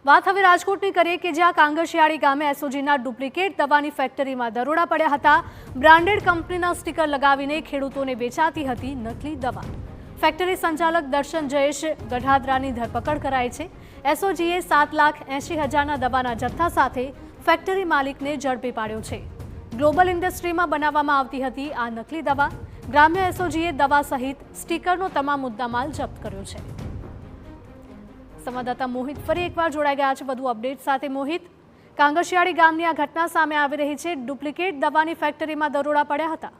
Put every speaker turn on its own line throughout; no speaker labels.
વાત હવે રાજકોટની કરીએ કે જ્યાં કાંગશિયાળી ગામે એસઓજીના ડુપ્લિકેટ દવાની ફેક્ટરીમાં દરોડા પડ્યા હતા। બ્રાન્ડેડ કંપનીના સ્ટીકર લગાવીને ખેડૂતોને વેચાતી હતી નકલી દવા। ફેક્ટરી સંચાલક દર્શન જયેશ ગઢાદરાની ધરપકડ કરાઈ છે। એસઓજીએ 7,80,000ના દવાના જથ્થા સાથે ફેક્ટરી માલિકને ઝડપી પાડ્યો છે। ગ્લોબલ ઇન્ડસ્ટ્રીમાં બનાવવામાં આવતી હતી આ નકલી દવા। ગ્રામ્ય એસઓજીએ દવા સહિત સ્ટીકરનો તમામ મુદ્દામાલ જપ્ત કર્યો છે। સંવાદદાતા મોહિત ફરી એકવાર જોડાઈ ગયા છે વધુ અપડેટ સાથે। મોહિત, કાંગશિયાળી ગામની આ ઘટના સામે આવી રહી છે। ડુપ્લિકેટ દવાની ફેક્ટરીમાં દરોડા પડ્યા હતા।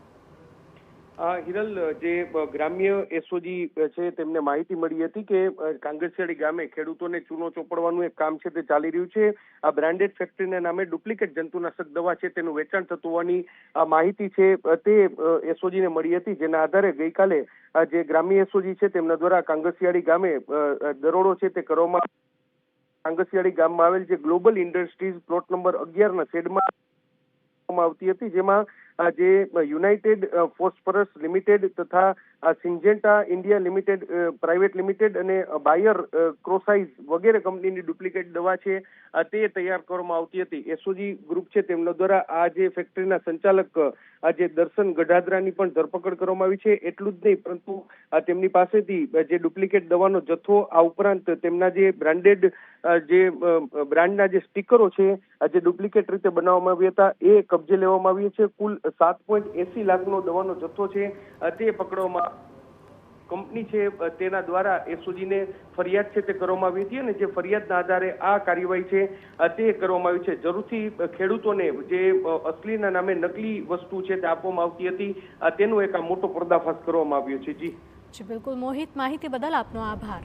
હિરલ, જે ગ્રામ્ય એસઓજી છે તેમને માહિતી મળી હતી કે કાંગશિયાળી ગામે ખેડૂતોને ચૂનો ચોપડવાનું એક કામ છે તે ચાલી રહ્યું છે। આ બ્રાન્ડેડ ફેક્ટરીના નામે ડુપ્લિકેટ જંતુનાશક દવા છે તેનું વેચાણ થતું હોવાની માહિતી છે તે એસઓજીને મળી હતી, જેના આધારે ગઈકાલે જે ગ્રામ્ય એસઓજી છે તેમના દ્વારા કાંગશિયાળી ગામે દરોડો છે તે કરવામાં। કાંગશિયાળી ગામમાં આવેલ જે ગ્લોબલ ઇન્ડસ્ટ્રીઝ પ્લોટ નંબર 11ના શેડમાં આવતી હતી, જેમાં જે યુનાઇટેડ ફોસ્ફરસ લિમિટેડ તથા સિન્જેન્ટા ઇન્ડિયા લિમિટેડ પ્રાઇવેટ લિમિટેડ અને બાયર ક્રોસાઇઝ વગેરે કંપનીની ડુપ્લિકેટ દવા છે તે તૈયાર કરવામાં આવતી હતી। એસઓજી ગ્રુપ છે તેમના દ્વારા આ જે ફેક્ટરીના સંચાલક જે દર્શન ગઢાદરાની પણ ધરપકડ કરવામાં આવી છે। એટલું જ નહીં, પરંતુ તેમની પાસેથી જે ડુપ્લિકેટ દવાનો જથ્થો, આ ઉપરાંત તેમના જે બ્રાન્ડેડ જે બ્રાન્ડના જે સ્ટીકરો છે જે ડુપ્લિકેટ રીતે બનાવવામાં આવ્યા હતા એ કબજે લેવામાં આવ્યા છે। કુલ 7.80 લાખનો દવાનો જથ્થો છે તે પકડવામાં કંપની છે તેના દ્વારા એસઓજીને ફરિયાદ છે તે કરવામાં આવી હતી અને જે ફરિયાદના આધારે આ કાર્યવાહી છે તે કરવામાં આવી છે। જરૂરથી ખેડૂતોને જે અસલીના નામે નકલી વસ્તુ છે તે આપવામાં આવતી હતી તેનો એક આ મોટો પર્દાફાશ કરવામાં આવ્યો છે। જી
બિલકુલ મોહિત, માહિતી બદલ આપનો આભાર।